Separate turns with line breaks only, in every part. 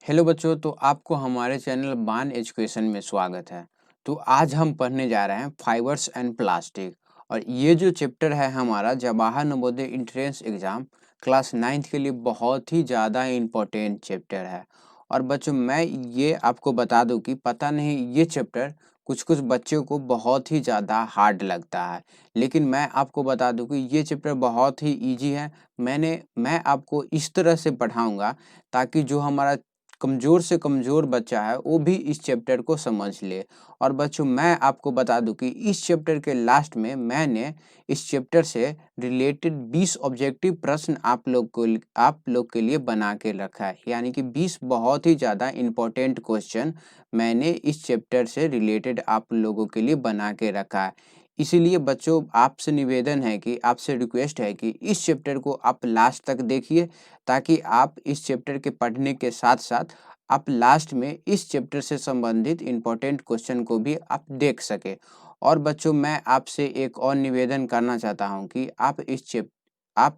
Hello बच्चों, तो आपको हमारे चैनल बान एजुकेशन में स्वागत है। तो आज हम पढ़ने जा रहे हैं फाइबर्स एंड प्लास्टिक। और ये जो चैप्टर है हमारा Jawahar Navodaya entrance exam class 9th के लिए बहुत ही ज़्यादा इम्पोर्टेंट चैप्टर है। और बच्चों, मैं ये आपको बता दूं कि पता नहीं ये चैप्टर कुछ कुछ बच्चों को बहुत ही ज़्यादा हार्ड लगता है, लेकिन मैं आपको बता दूं कि ये चैप्टर बहुत ही इजी है। मैं आपको इस तरह से पढ़ाऊंगा ताकि जो हमारा कमज़ोर से कमज़ोर बच्चा है वो भी इस चैप्टर को समझ ले। और बच्चों, मैं आपको बता दूं कि इस चैप्टर के लास्ट में मैंने इस चैप्टर से रिलेटेड 20 ऑब्जेक्टिव प्रश्न आप लोग के लिए बना के रखा है, यानी कि 20 बहुत ही ज़्यादा इम्पोर्टेंट क्वेश्चन मैंने इस चैप्टर से रिलेटेड आप लोगों के लिए बना के रखा है। इसीलिए बच्चों, आपसे निवेदन है कि आपसे रिक्वेस्ट है कि इस चैप्टर को आप लास्ट तक देखिए, ताकि आप इस चैप्टर के पढ़ने के साथ-साथ आप लास्ट में इस चैप्टर से संबंधित इम्पोर्टेंट क्वेश्चन को भी आप देख सकें। और बच्चों, मैं आपसे एक और निवेदन करना चाहता हूं कि आप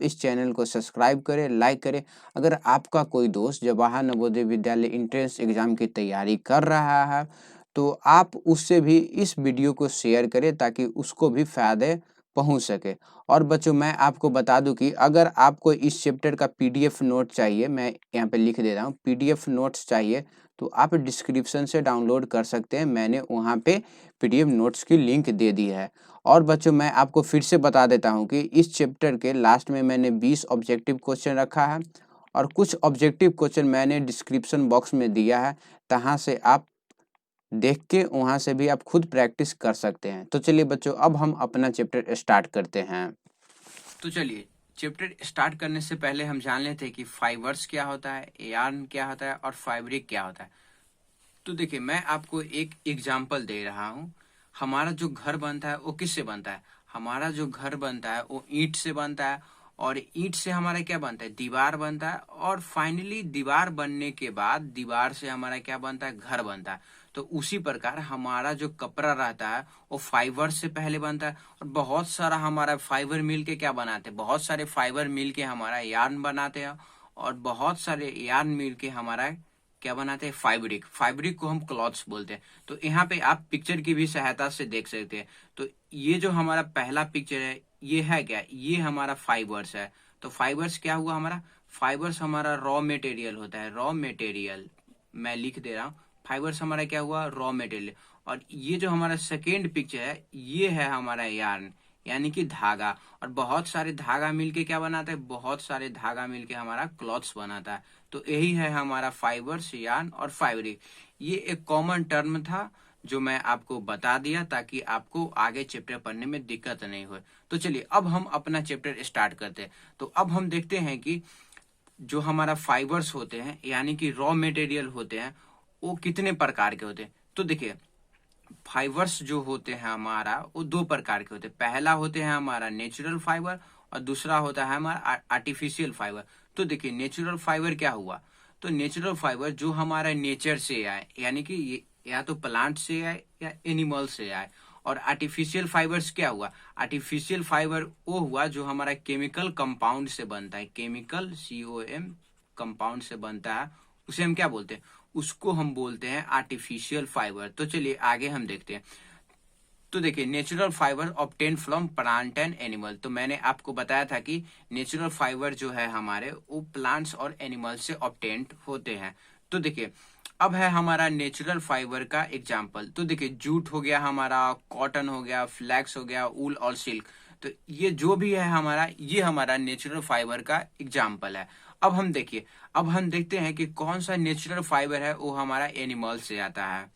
इस चैनल को सब्सक्राइब करें, लाइक करें। अगर आपका कोई दोस्त जवाहर नवोदय विद्यालय एंट्रेंस एग्जाम की तैयारी कर रहा है, तो आप उससे भी इस वीडियो को शेयर करें ताकि उसको भी फ़ायदे पहुंच सके। और बच्चों, मैं आपको बता दूं कि अगर आपको इस चैप्टर का पीडीएफ नोट चाहिए, मैं यहाँ पे लिख दे रहा हूँ, पीडीएफ नोट्स चाहिए, तो आप डिस्क्रिप्शन से डाउनलोड कर सकते हैं। मैंने वहाँ पे पीडीएफ नोट्स की लिंक दे दी है। और बच्चों, मैं आपको फिर से बता देता हूँ कि इस चैप्टर के लास्ट में मैंने 20 ऑब्जेक्टिव क्वेश्चन रखा है, और कुछ ऑब्जेक्टिव क्वेश्चन मैंने डिस्क्रिप्शन बॉक्स में दिया है, तहाँ से आप देख के वहाँ से भी आप खुद प्रैक्टिस कर सकते हैं। तो चलिए बच्चों, अब हम अपना चैप्टर स्टार्ट करते हैं। तो चलिए, चैप्टर स्टार्ट करने से पहले हम जान लेते हैं कि फाइबर्स क्या होता है, यार्न क्या होता है और फैब्रिक क्या होता है। तो देखिए, मैं आपको एक एग्जांपल दे रहा हूँ। हमारा जो घर बनता है वो किससे बनता है? हमारा जो घर बनता है वो ईंट से बनता है, और ईंट से हमारा क्या बनता है? दीवार बनता है। और फाइनली दीवार बनने के बाद दीवार से हमारा क्या बनता है? घर बनता है। तो उसी प्रकार हमारा जो कपड़ा रहता है वो फाइबर से पहले बनता है, और बहुत सारा हमारा फाइबर मिल के क्या बनाते हैं? बहुत सारे फाइबर मिल के हमारा यार्न बनाते हैं, और बहुत सारे यार्न मिल के हमारा क्या बनाते हैं? फैब्रिक। फैब्रिक को हम क्लॉथ्स बोलते हैं। तो यहाँ पे आप पिक्चर की भी सहायता से देख सकते हैं। तो ये जो हमारा पहला पिक्चर है, ये है क्या? ये हमारा फाइबर्स है। तो फाइबर्स क्या हुआ हमारा? फाइबर्स हमारा रॉ मटेरियल होता है, रॉ मटेरियल। मैं लिख दे रहा हूँ, फाइबर्स हमारा क्या हुआ? Raw material. और ये जो हमारा सेकेंड पिक्चर है, ये है हमारा यार्न, यानी कि धागा। और बहुत सारे धागा मिलके क्या बनाता है? बहुत सारे धागा मिलके हमारा क्लॉथ्स बनाता है। तो यही है हमारा फाइबर्स, यार्न और फैब्रिक। ये एक कॉमन टर्म था जो मैं आपको बता दिया ताकि आपको आगे चैप्टर पढ़ने में दिक्कत नहीं हो। तो चलिए, अब हम अपना चैप्टर स्टार्ट करते हैं। तो अब हम देखते हैं कि जो हमारा फाइबर्स होते हैं, यानी कि रॉ मटेरियल होते हैं, वो कितने प्रकार के होते हैं। तो देखिए, फाइबर्स जो होते हैं हमारा, वो दो प्रकार के होते हैं। पहला होते हैं हमारा नेचुरल फाइबर, और दूसरा होता है हमारा आर्टिफिशियल फाइबर। तो देखिए, नेचुरल फाइबर क्या हुआ? तो नेचुरल फाइबर जो हमारा नेचर से आए, यानी कि या तो प्लांट से आए या एनिमल से आए। और आर्टिफिशियल फाइबर्स क्या हुआ? आर्टिफिशियल फाइबर वो हुआ जो हमारा केमिकल कंपाउंड से बनता है, केमिकल COM कंपाउंड से बनता है। उसे हम क्या बोलते हैं? उसको हम बोलते हैं आर्टिफिशियल फाइबर। तो चलिए आगे हम देखते हैं। तो देखिए, natural fibre obtain from plant and animal. तो मैंने आपको बताया था कि नेचुरल फाइबर जो है हमारे, वो प्लांट्स और एनिमल से ऑब्टेन्ड होते हैं। तो देखिए, अब है हमारा नेचुरल फाइबर का एग्जाम्पल। तो देखिए, जूट हो गया हमारा, कॉटन हो गया, फ्लैक्स हो गया, ऊल और सिल्क। तो ये जो भी है हमारा, ये हमारा नेचुरल फाइबर का एग्जाम्पल है। अब हम देखते हैं कि कौन सा नेचुरल फाइबर है वो हमारा एनिमल से आता है।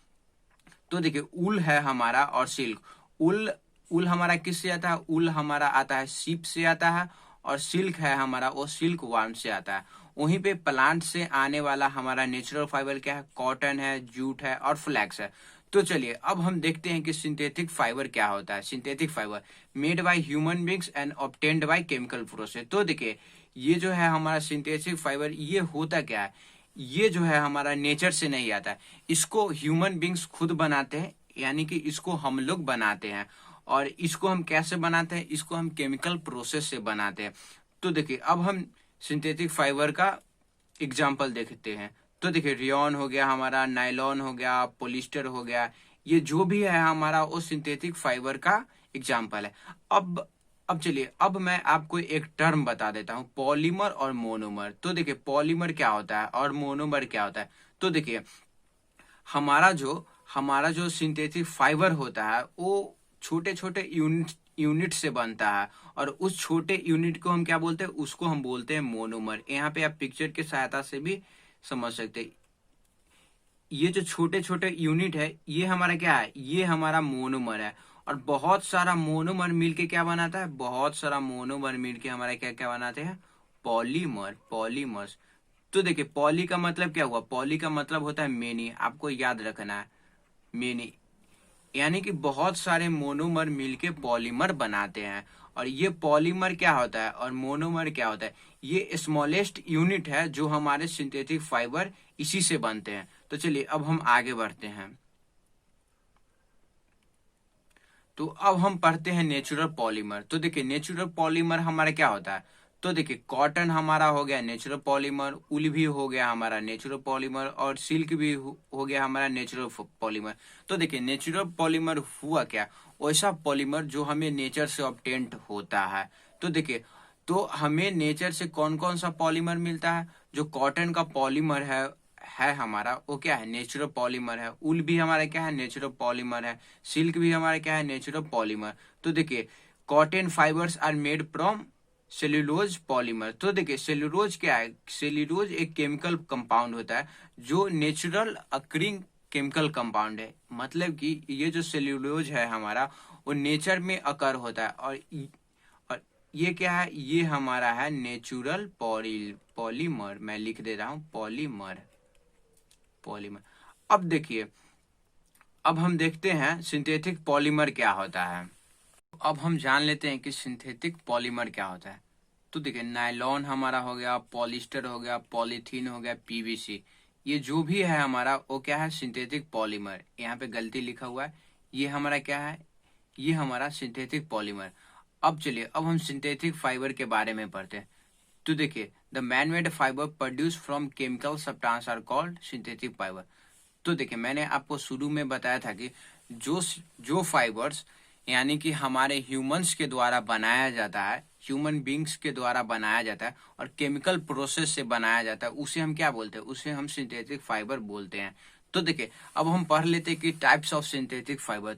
तो देखिए, ऊल है हमारा और सिल्क। ऊल ऊल हमारा किससे आता है? ऊल हमारा आता है सीप से आता है। और सिल्क है हमारा, वो सिल्क वार्म से आता है। वहीं पे प्लांट से आने वाला हमारा नेचुरल फाइबर क्या है? कॉटन है, जूट है और फ्लैक्स है। तो चलिए, अब हम देखते हैं कि सिंथेटिक फाइबर क्या होता है। Synthetic fibre made by human beings and obtained by chemical process. तो देखिए, ये जो है हमारा सिंथेटिक फाइबर, ये होता क्या है? ये जो है हमारा नेचर से नहीं आता है, इसको ह्यूमन बींग्स खुद बनाते हैं, यानी कि इसको हम लोग बनाते हैं। और इसको हम कैसे बनाते हैं? इसको हम केमिकल प्रोसेस से बनाते हैं। तो देखिए, अब हम सिंथेटिक फाइबर का एग्जाम्पल देखते हैं। तो देखिए रेयॉन हो गया हमारा, नायलॉन हो गया, पॉलिस्टर हो गया, ये जो भी है हमारा वो सिंथेटिक फाइबर का एग्जाम्पल है। अब चलिए, अब मैं आपको एक टर्म बता देता हूँ, पॉलीमर और मोनोमर। तो देखिए पॉलीमर क्या होता है और मोनोमर क्या होता है। तो देखिए हमारा जो सिंथेटिक फाइबर होता है वो छोटे छोटे यूनिट से बनता है, और उस छोटे यूनिट को हम क्या बोलते हैं, उसको हम बोलते हैं मोनोमर। यहाँ पे आप पिक्चर की सहायता से भी समझ सकते हैं। ये जो छोटे छोटे यूनिट है ये हमारा क्या है, ये हमारा मोनोमर है। और बहुत सारा मोनोमर मिलके क्या बनाता है, बहुत सारा मोनोमर मिलके हमारा क्या क्या बनाते हैं, पॉलीमर, पॉलीमर्स। तो देखिए पॉली का मतलब क्या हुआ, पॉली का मतलब होता है मेनी, आपको याद रखना है, मेनी, यानी कि बहुत सारे मोनोमर मिलके पॉलीमर बनाते हैं। और ये पॉलीमर क्या होता है और मोनोमर क्या होता है, ये स्मॉलेस्ट यूनिट है जो हमारे सिंथेटिक फाइबर इसी से बनते हैं। तो चलिए अब हम आगे बढ़ते हैं। तो अब हम पढ़ते हैं नेचुरल पॉलीमर। तो देखिए नेचुरल पॉलीमर हमारा क्या होता है। तो देखिए कॉटन हमारा हो गया नेचुरल पॉलीमर, उल भी हो गया हमारा नेचुरल पॉलीमर, और सिल्क भी हो गया हमारा नेचुरल पॉलीमर। तो देखिए नेचुरल पॉलीमर हुआ क्या, वैसा पॉलीमर जो हमें नेचर से ऑब्टेन्ड होता है। तो देखिए तो हमें नेचर से कौन कौन सा पॉलीमर मिलता है, जो कॉटन का पॉलीमर है हमारा वो क्या है, नेचुरल पॉलीमर है। उल भी हमारा क्या है, नेचुरल पॉलीमर है। सिल्क भी हमारा क्या है, नेचुरल पॉलीमर। तो देखिए cotton fibres are made from cellulose polymer. तो देखिए सेल्यूलोज क्या है, सेल्यूलोज एक केमिकल कंपाउंड होता है जो नेचुरल अक्रिंग केमिकल कंपाउंड है। मतलब कि ये जो सेल्यूलोज है हमारा वो नेचर में अकर होता है। और ये क्या है, ये हमारा है नेचुरल पॉलीमर। मैं लिख दे रहा हूँ पॉलीमर, पॉलीमर। अब देखिए अब हम देखते हैं सिंथेटिक पॉलीमर क्या होता है। अब हम जान लेते हैं कि सिंथेटिक पॉलीमर क्या होता है। तो देखिए नायलॉन हमारा हो गया, पॉलिस्टर हो गया, पॉलीथीन हो गया, पीवीसी, ये जो भी है हमारा वो क्या है, सिंथेटिक पॉलीमर। यहाँ पे गलती लिखा हुआ है, ये हमारा क्या है, ये हमारा सिंथेटिक पॉलीमर। अब चलिए अब हम सिंथेटिक फाइबर के बारे में पढ़ते हैं। तो देखिए the man made fibre produce from chemical substance are called synthetic fibre. तो देखिए मैंने आपको शुरू में बताया था कि जो जो फाइबर्स यानी कि हमारे ह्यूमंस के द्वारा बनाया जाता है, ह्यूमन बींग्स के द्वारा बनाया जाता है और केमिकल प्रोसेस से बनाया जाता है, उसे हम क्या बोलते हैं, उसे हम सिंथेटिक फाइबर बोलते हैं। तो देखिए अब हम पढ़ लेते हैं कि टाइप्स ऑफ सिंथेटिक फाइबर।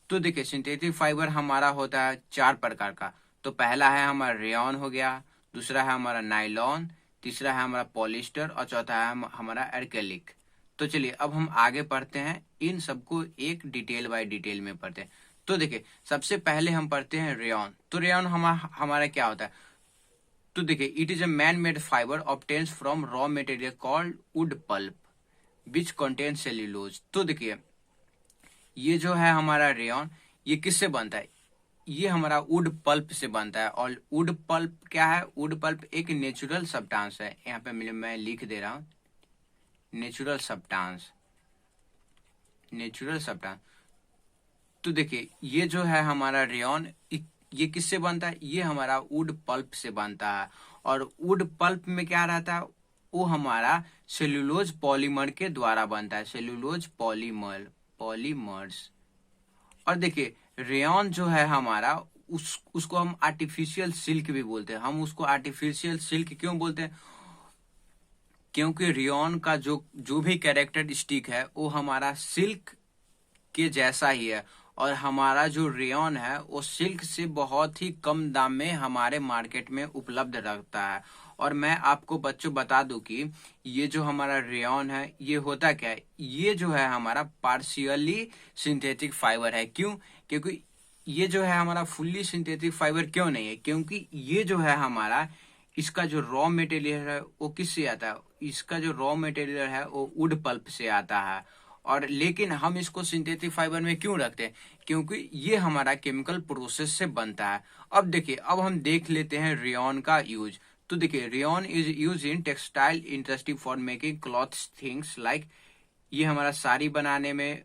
तो देखिए सिंथेटिक फाइबर हमारा होता है चार प्रकार का। तो पहला है हमारा रेयॉन हो गया, दूसरा है हमारा नाइलॉन, तीसरा है हमारा पॉलिस्टर और चौथा है हमारा एक्रेलिक। तो चलिए अब हम आगे पढ़ते हैं, इन सबको एक डिटेल बाय डिटेल में पढ़ते हैं। तो देखिए सबसे पहले हम पढ़ते हैं रेयॉन। तो रेयॉन हमारा क्या होता है। तो देखिए it is a man made fibre obtains from raw material called wood pulp which contain cellulose. तो देखिए ये जो है हमारा रेयॉन, ये किससे बनता है, ये हमारा वुड पल्प से बनता है। और वुड पल्प क्या है, वुड पल्प एक नेचुरल सब्सटेंस है। यहाँ पे मैं लिख दे रहा हूँ नेचुरल सब्सटेंस, नेचुरल सब्सटेंस। तो देखिए ये जो है हमारा रेयॉन, ये किससे बनता है, ये हमारा वुड पल्प से बनता है। और वुड पल्प में क्या रहता है, वो हमारा सेल्यूलोज पॉलीमर के द्वारा बनता है, सेल्यूलोज पॉलीमर्स। और देखिए रेयॉन जो है हमारा उसको हम आर्टिफिशियल सिल्क भी बोलते हैं। हम उसको आर्टिफिशियल सिल्क क्यों बोलते हैं, क्योंकि रेयॉन का जो जो भी कैरेक्टरिस्टिक है वो हमारा सिल्क के जैसा ही है। और हमारा जो रेयॉन है वो सिल्क से बहुत ही कम दाम में हमारे मार्केट में उपलब्ध रहता है। और मैं आपको बच्चों बता दूं कि ये जो हमारा रेयॉन है ये होता क्या है, ये जो है हमारा पार्शियली सिंथेटिक फाइबर है। क्यों, क्योंकि ये जो है हमारा फुल्ली सिंथेटिक फाइबर क्यों नहीं है, क्योंकि ये जो है हमारा इसका जो रॉ मटेरियल है वो किससे आता है, इसका जो रॉ मटेरियल है वो वुड पल्प से आता है। और लेकिन हम इसको सिंथेटिक फाइबर में क्यों रखते हैं, क्योंकि ये हमारा केमिकल प्रोसेस से बनता है। अब देखिए अब हम देख लेते हैं रेयॉन का यूज। तो देखिए rayon is use in textile industry for making clothes things like, ये हमारा साड़ी बनाने में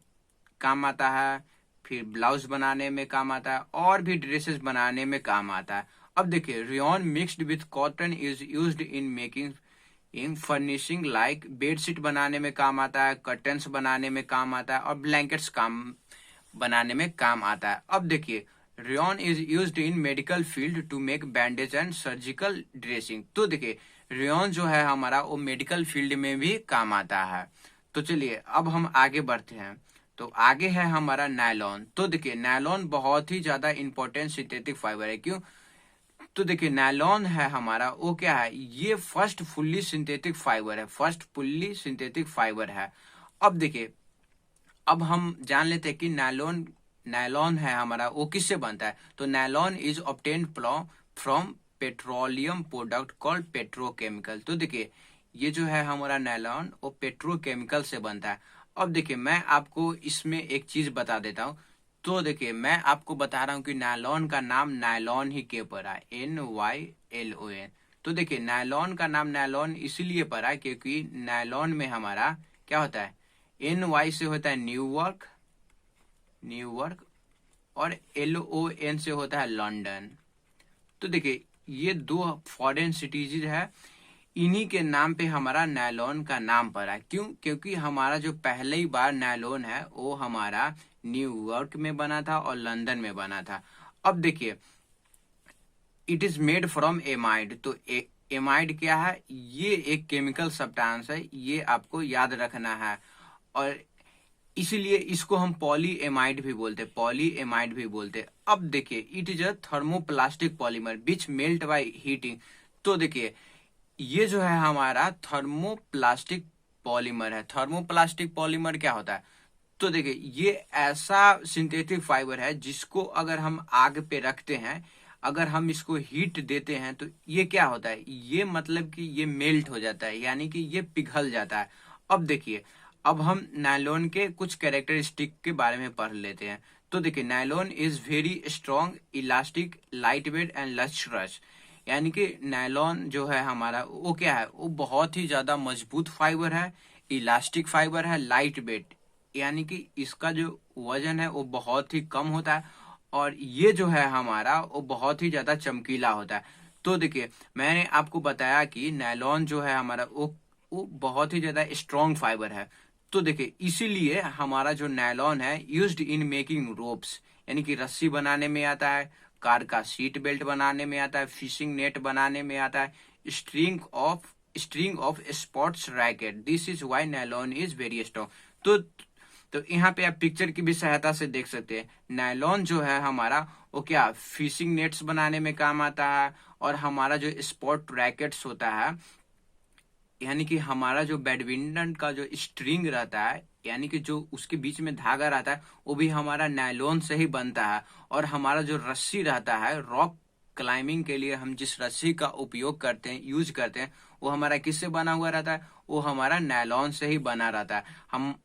काम आता है, फिर ब्लाउज बनाने में काम आता है, और भी ड्रेसेस बनाने में काम आता है। अब देखिए rayon mixed with cotton is used in making in furnishing like bedsheet बनाने में काम आता है, कर्टन्स बनाने में काम आता है और ब्लैंकेट्स काम बनाने में काम आता है। अब देखिए, rayon is used in medical field to make bandage and surgical dressing. तो देखिए, रेयॉन जो है हमारा वो मेडिकल फील्ड में भी काम आता है। तो चलिए अब हम आगे बढ़ते हैं। तो आगे है हमारा नायलॉन। तो देखिए, नायलॉन बहुत ही ज्यादा इंपॉर्टेंट सिंथेटिक फाइबर है। क्यों? तो देखिए, नायलॉन है हमारा वो क्या है, ये फर्स्ट फुल्ली सिंथेटिक फाइबर है, फर्स्ट फुल्ली सिंथेटिक फाइबर है। अब देखिए, अब हम जान लेते हैं कि नायलॉन नायलॉन है हमारा वो किससे बनता है। तो nylon is obtained from petroleum product called petrochemical. तो देखिए, ये जो है हमारा नायलॉन वो पेट्रोकेमिकल से बनता है। अब देखिए, मैं आपको इसमें एक चीज बता देता हूँ। तो देखिए, मैं आपको बता रहा हूँ कि नायलॉन का नाम नायलॉन ही क्यों पड़ा है, NYLON। तो देखिए, नायलॉन का नाम नायलॉन इसलिए पड़ा है क्योंकि नायलॉन में हमारा क्या होता है, NY से होता है न्यूयॉर्क, न्यूयॉर्क, और LON से होता है लंदन। तो देखिए, ये दो फॉरेन सिटीज है, इन्हीं के नाम पे हमारा नायलॉन का नाम पड़ा है। क्यों? क्योंकि हमारा जो पहले ही बार नायलॉन है वो हमारा न्यूयॉर्क में बना था और लंदन में बना था। अब देखिए, it is made from amide. तो एमाइड क्या है, ये एक केमिकल सब्सटेंस है, ये आपको याद रखना है। और इसीलिए इसको हम पॉली एमाइड भी बोलते हैं, पॉली एमाइड भी बोलते हैं। अब देखिए, it is a thermoplastic polymer which melt by heating. तो देखिए, ये जो है हमारा थर्मोप्लास्टिक पॉलीमर है। थर्मोप्लास्टिक पॉलीमर क्या होता है? तो देखिए, ये ऐसा सिंथेटिक फाइबर है जिसको अगर हम आग पे रखते हैं, अगर हम इसको हीट देते हैं तो ये क्या होता है, ये मतलब कि ये मेल्ट हो जाता है, यानी कि ये पिघल जाता है। अब देखिए, अब हम नायलॉन के कुछ कैरेक्टरिस्टिक के बारे में पढ़ लेते हैं। तो देखिए, nylon is very strong, elastic, light weight and lustrous. यानी कि नायलॉन जो है हमारा वो क्या है, वो बहुत ही ज्यादा मजबूत फाइबर है, इलास्टिक फाइबर है, लाइट वेट, यानी कि इसका जो वजन है वो बहुत ही कम होता है, और ये जो है हमारा वो बहुत ही ज्यादा चमकीला होता है। तो देखिए, मैंने आपको बताया कि नायलॉन जो है हमारा वो बहुत ही ज्यादा स्ट्रॉन्ग फाइबर है। तो देखिए, इसीलिए हमारा जो नायलॉन है यूज्ड इन मेकिंग रोप्स, यानी कि रस्सी बनाने में आता है, कार का सीट बेल्ट बनाने में आता है, फिशिंग नेट बनाने में आता है, string of sports racket. This is why nylon is very strong. तो यहाँ पे आप पिक्चर की भी सहायता से देख सकते हैं, नायलॉन जो है हमारा वो क्या फिशिंग नेट्स बनाने में काम आता है, और हमारा जो स्पोर्ट रैकेट्स होता है, यानी कि हमारा जो बैडमिंटन का जो स्ट्रिंग रहता है, यानी कि जो उसके बीच में धागा रहता है, वो भी हमारा नायलॉन से ही बनता है। और हमारा जो रस्सी रहता है, रॉक क्लाइंबिंग के लिए हम जिस रस्सी का उपयोग करते हैं, यूज करते हैं, वो हमारा किससे बना हुआ रहता है, वो हमारा नायलॉन से ही बना रहता है।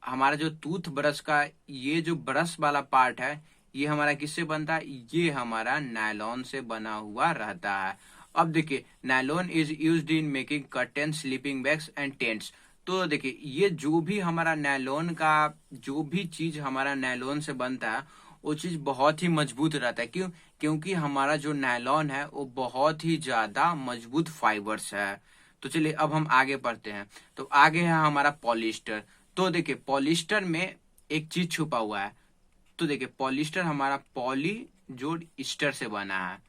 हमारा जो टूथ ब्रश का ये जो ब्रश वाला पार्ट है, ये हमारा किससे बनता है, ये हमारा नायलॉन से बना हुआ रहता है। अब देखिए, nylon is used in making curtain, sleeping bags and tents. तो देखिए, ये जो भी हमारा नायलॉन का जो भी चीज हमारा नायलॉन से बनता है, वो चीज बहुत ही मजबूत रहता है। क्यों? क्योंकि हमारा जो नायलॉन है वो बहुत ही ज्यादा मजबूत फाइबर्स है। तो चलिए अब हम आगे बढ़ते हैं। तो आगे है हमारा पॉलिस्टर। तो देखिए, पॉलिस्टर में एक चीज छुपा हुआ है। तो देखिए, पॉलिस्टर हमारा पॉली जोड़ ईस्टर से बना है।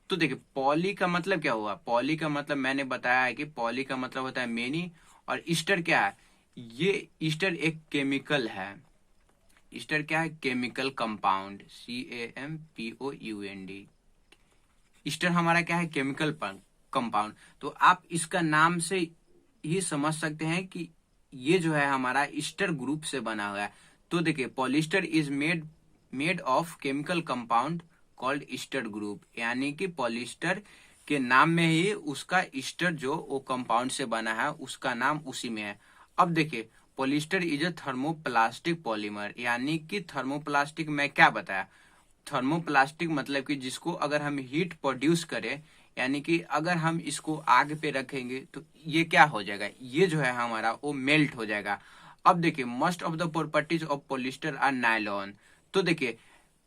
तो देखिए, पॉली का मतलब क्या हुआ, पॉली का मतलब मैंने बताया है कि पॉली का मतलब होता है मेनी, और ईस्टर क्या है, ये ईस्टर एक केमिकल है। ईस्टर क्या है, केमिकल कंपाउंड, CAMPOUND। ईस्टर हमारा क्या है, केमिकल कंपाउंड। तो आप इसका नाम से ही समझ सकते हैं कि ये जो है हमारा ईस्टर ग्रुप से बना हुआ है। तो देखिए, polyester is made of chemical compound called Easter group, यानी कि पॉलिस्टर के नाम में ही उसका ईस्टर जो वो कंपाउंड से बना है उसका नाम उसी में है। अब देखिए, polyester is a thermoplastic polymer, यानी कि थर्मोप्लास्टिक में क्या बताया, थर्मोप्लास्टिक मतलब कि जिसको अगर हम हीट प्रोड्यूस करें, यानी कि अगर हम इसको आग पे रखेंगे तो ये क्या हो जाएगा, ये जो है हमारा वो मेल्ट हो जाएगा। अब देखिए, most of the properties of polyester are nylon. तो देखिए,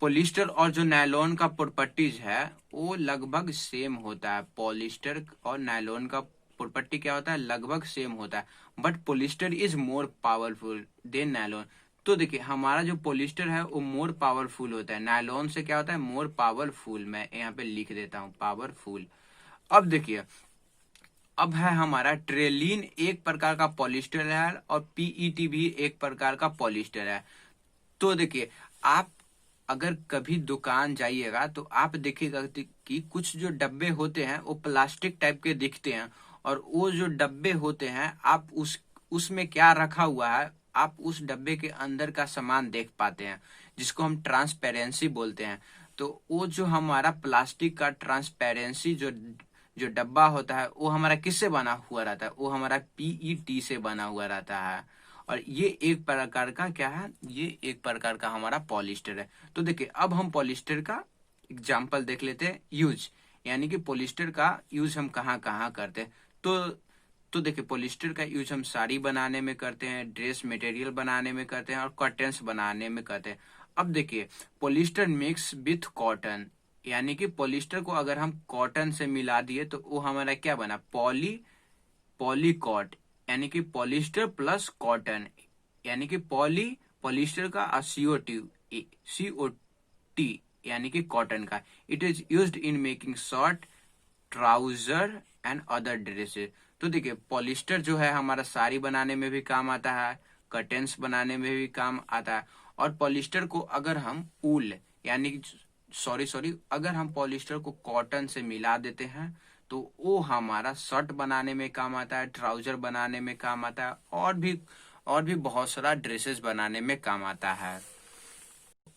पॉलिस्टर और जो नायलॉन का प्रॉपर्टीज है वो लगभग सेम होता है। पॉलिस्टर और नायलॉन का पुरपट्टी क्या होता है, लगभग सेम होता है, but polyester is more powerful than nylon. तो देखिए हमारा जो पॉलिस्टर है वो मोर पावरफुल होता है, नायलॉन से क्या होता है, मोर पावरफुल। मैं यहाँ पे लिख देता हूँ पावरफुल। अब देखिए, अब है हमारा ट्रेलिन एक प्रकार का पॉलिस्टर है और पीईटी भी एक प्रकार का पॉलिस्टर है। तो देखिए, आप अगर कभी दुकान जाइएगा तो आप देखिएगा कि कुछ जो डब्बे होते हैं वो प्लास्टिक टाइप के दिखते हैं, और वो जो डब्बे होते हैं आप उसमें क्या रखा हुआ है आप उस डब्बे के अंदर का सामान देख पाते हैं, जिसको हम ट्रांसपेरेंसी बोलते हैं। तो वो जो हमारा प्लास्टिक का ट्रांसपेरेंसी जो जो डब्बा होता है वो हमारा किससे बना हुआ रहता है, वो हमारा पीईटी से बना हुआ रहता है। और ये एक प्रकार का क्या है, ये एक प्रकार का हमारा पॉलिस्टर है। तो देखिए अब हम पॉलिस्टर का एग्जाम्पल देख लेते हैं यूज, यानी कि पॉलिस्टर का यूज हम कहाँ कहाँ करते हैं। तो देखिए पॉलिस्टर का यूज हम साड़ी बनाने में करते हैं, ड्रेस मटेरियल बनाने में करते हैं, और कर्टेन्स बनाने में करते हैं। अब देखिए पॉलिस्टर मिक्स विथ कॉटन, यानी कि पॉलिस्टर को अगर हम कॉटन से मिला दिए तो वो हमारा क्या बना, पॉलीकॉट, यानी कि पॉलिस्टर प्लस कॉटन, यानी कि पॉलिस्टर का सीओटी यानी कि कॉटन का। It is used in making shirt, trouser and other dresses. तो देखिए पॉलिस्टर जो है हमारा साड़ी बनाने में भी काम आता है, कर्टेन्स बनाने में भी काम आता है। और पॉलिस्टर को अगर हम ऊल यानी कि सॉरी अगर हम पॉलिस्टर को कॉटन से मिला देते हैं तो वो हमारा शर्ट बनाने में काम आता है, ट्राउजर बनाने में काम आता है, और भी बहुत सारा ड्रेसेस बनाने में काम आता है।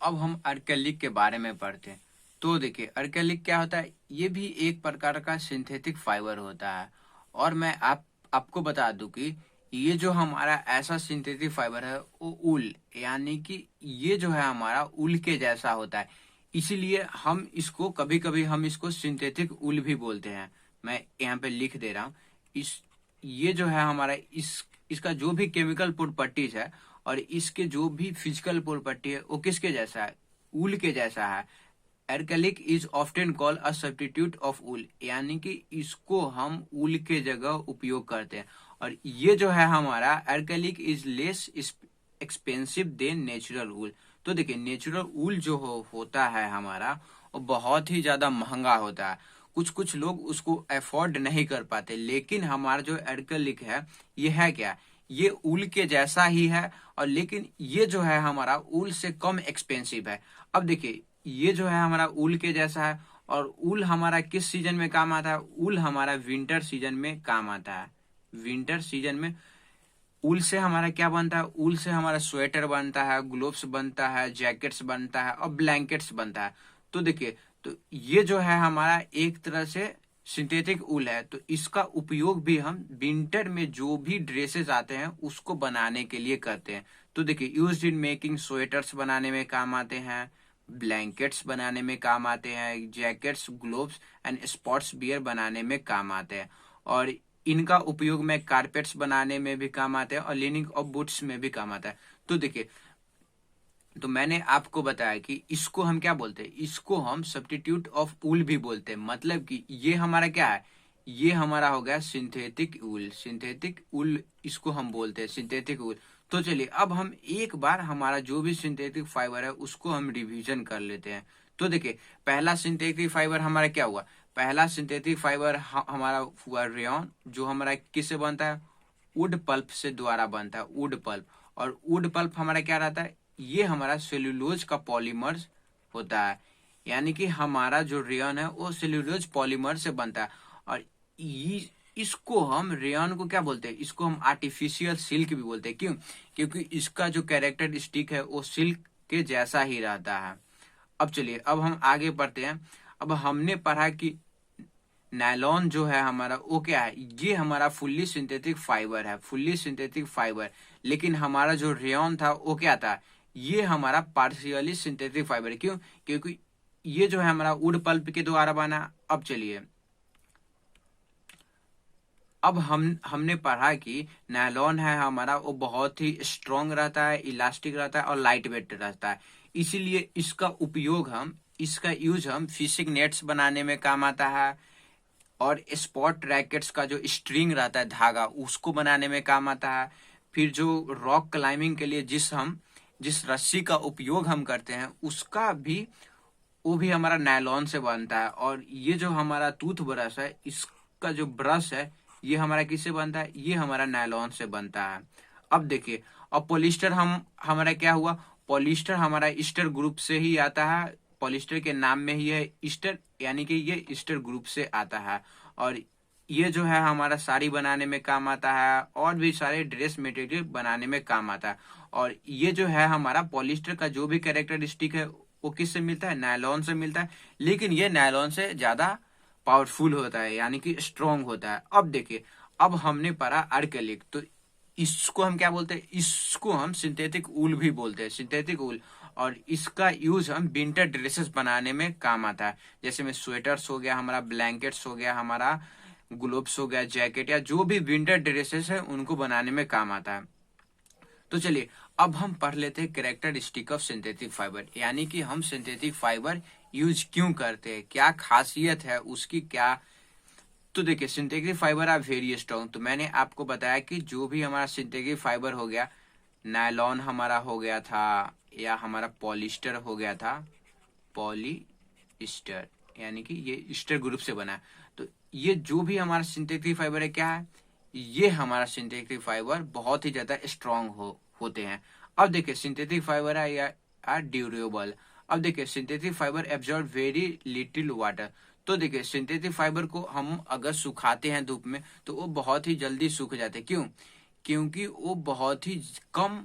अब हम अर्केलिक के बारे में पढ़ते हैं। तो देखिए अर्केलिक क्या होता है, ये भी एक प्रकार का सिंथेटिक फाइबर होता है। और मैं आपको बता दूं कि ये जो हमारा ऐसा सिंथेटिक फाइबर है वो उल, यानी कि ये जो है हमारा उल के जैसा होता है, इसीलिए हम इसको कभी कभी हम इसको सिंथेटिक उल भी बोलते हैं। मैं यहाँ पे लिख दे रहा हूँ, इस ये जो है हमारा इसका जो भी केमिकल प्रॉपर्टीज है और इसके जो भी फिजिकल प्रॉपर्टी है वो किसके जैसा है, ऊल के जैसा है। Acrylic is often called a substitute of wool, यानी कि इसको हम ऊल के जगह उपयोग करते हैं। और ये जो है हमारा acrylic is less expensive than natural wool. तो देखिए नेचुरल ऊल जो होता है हमारा वो बहुत ही ज्यादा महंगा होता है, कुछ कुछ लोग उसको अफोर्ड नहीं कर पाते। लेकिन हमारा जो एर्केलिक है ये है क्या, ये ऊल के जैसा ही है, और लेकिन ये जो है हमारा ऊल से कम एक्सपेंसिव है। अब देखिए ये जो है हमारा ऊल के जैसा है, और ऊल हमारा किस सीजन में काम आता है, ऊल हमारा विंटर सीजन में काम आता है। विंटर सीजन में ऊल से हमारा क्या बनता है, ऊल से हमारा स्वेटर बनता है, ग्लोव्स बनता है, जैकेट्स बनता है, और ब्लैंकेट्स बनता है। तो देखिए तो ये जो है हमारा एक तरह से सिंथेटिक ऊल है, तो इसका उपयोग भी हम विंटर में जो भी ड्रेसेस आते हैं उसको बनाने के लिए करते हैं। तो देखिए यूज्ड इन मेकिंग स्वेटर्स बनाने में काम आते हैं, ब्लैंकेट्स बनाने में काम आते हैं, jackets, gloves and sports wear बनाने में काम आते हैं, और इनका उपयोग में कारपेट्स बनाने में भी काम आते हैं, और लिनिंग ऑफ बूट्स में भी काम आता है। तो देखिए तो मैंने आपको बताया कि इसको हम क्या बोलते हैं, इसको हम सब्स्टिट्यूट ऑफ ऊल भी बोलते हैं। मतलब कि ये हमारा क्या है, ये हमारा हो गया सिंथेटिक ऊल, सिंथेटिक ऊल इसको हम बोलते हैं, सिंथेटिक ऊल। तो चलिए अब हम एक बार हमारा जो भी सिंथेटिक फाइबर है उसको हम रिवीजन कर लेते हैं। तो देखिए पहला सिंथेटिक फाइबर हमारा क्या हुआ, पहला सिंथेटिक फाइबर हमारा हुआ रेयन, जो हमारा किससे बनता है, वुड पल्प से द्वारा बनता है, वुड पल्प। और वुड पल्प हमारा क्या रहता है, ये हमारा सेल्यूलोज का पॉलीमर होता है, यानी कि हमारा जो रेयन है वो सेल्यूलोज पॉलीमर से बनता है। और इसको हम रेयन को क्या बोलते हैं, इसको हम आर्टिफिशियल सिल्क भी बोलते हैं। क्यों, क्योंकि इसका जो कैरेक्टरिस्टिक है वो सिल्क के जैसा ही रहता है। अब चलिए अब हम आगे बढ़ते हैं। अब हमने पढ़ा कि नायलॉन जो है हमारा वो क्या है, ये हमारा फुल्ली सिंथेटिक फाइबर है, फुल्ली सिंथेटिक फाइबर। लेकिन हमारा जो रेयन था वो क्या था, ये हमारा पार्शियली सिंथेटिक फाइबर है। क्यों, क्योंकि ये जो है हमारा वुड पल्प के द्वारा बना। अब चलिए अब हमने पढ़ा कि नायलॉन है हमारा वो बहुत ही स्ट्रॉन्ग रहता है, इलास्टिक रहता है, और लाइट वेट रहता है। इसीलिए इसका यूज हम फिशिंग नेट्स बनाने में काम आता है, और स्पॉट रैकेट्स का जो स्ट्रिंग रहता है, धागा, उसको बनाने में काम आता है। फिर जो रॉक क्लाइंबिंग के लिए जिस रस्सी का उपयोग हम करते हैं, उसका भी वो भी हमारा नायलॉन से बनता है। और ये जो हमारा टूथ ब्रश है, इसका जो ब्रश है, ये हमारा किससे बनता है? ये हमारा नायलॉन से बनता है। अब देखिए, अब पॉलिस्टर हमारा क्या हुआ? पॉलिस्टर हमारा ईस्टर ग्रुप से ही आता है। पॉलिस्टर के नाम में ही है ईस्टर, यानी कि ये ईस्टर ग्रुप से आता है। और ये जो है हमारा साड़ी बनाने में काम आता है, और भी सारे ड्रेस मटेरियल बनाने में काम आता है। और ये जो है हमारा पॉलिस्टर का जो भी कैरेक्टरिस्टिक है, वो किससे मिलता है? नायलॉन से मिलता है। लेकिन ये नायलॉन से ज्यादा पावरफुल होता है, यानी कि स्ट्रॉन्ग होता है। अब देखिए, अब हमने पढ़ा अर्केलिक, तो इसको हम क्या बोलते हैं? इसको हम सिंथेटिक ऊल भी बोलते हैं, सिंथेटिक ऊल। और इसका यूज हम विंटर ड्रेसेस बनाने में काम आता है। जैसे में स्वेटर्स हो गया हमारा, ब्लैंकेट्स हो गया हमारा, ग्लोव्स हो गया, जैकेट, या जो भी विंटर ड्रेसेस है उनको बनाने में काम आता है। तो चलिए, अब हम पढ़ लेते हैं कैरेक्टरिस्टिक ऑफ सिंथेटिक फाइबर, यानी कि हम सिंथेटिक फाइबर यूज क्यों करते हैं, क्या खासियत है उसकी, क्या। तो देखिए, synthetic fibre are very strong. तो मैंने आपको बताया कि जो भी हमारा सिंथेटिक फाइबर हो गया, नायलॉन हमारा हो गया था, या हमारा पॉलिस्टर हो गया था, पॉलीस्टर, यानी कि ये ईस्टर ग्रुप से बना है। तो ये जो भी हमारा सिंथेटिक फाइबर है, क्या है? ये हमारा सिंथेटिक फाइबर बहुत ही ज्यादा स्ट्रांग होते हैं। अब देखिए, सिंथेटिक फाइबर है या आर ड्यूरेबल। अब देखिए, synthetic fibre absorb very little water. तो देखिए, सिंथेटिक फाइबर को हम अगर सुखाते हैं धूप में, तो वो बहुत ही जल्दी सूख जाते हैं। क्यों? क्योंकि वो बहुत ही कम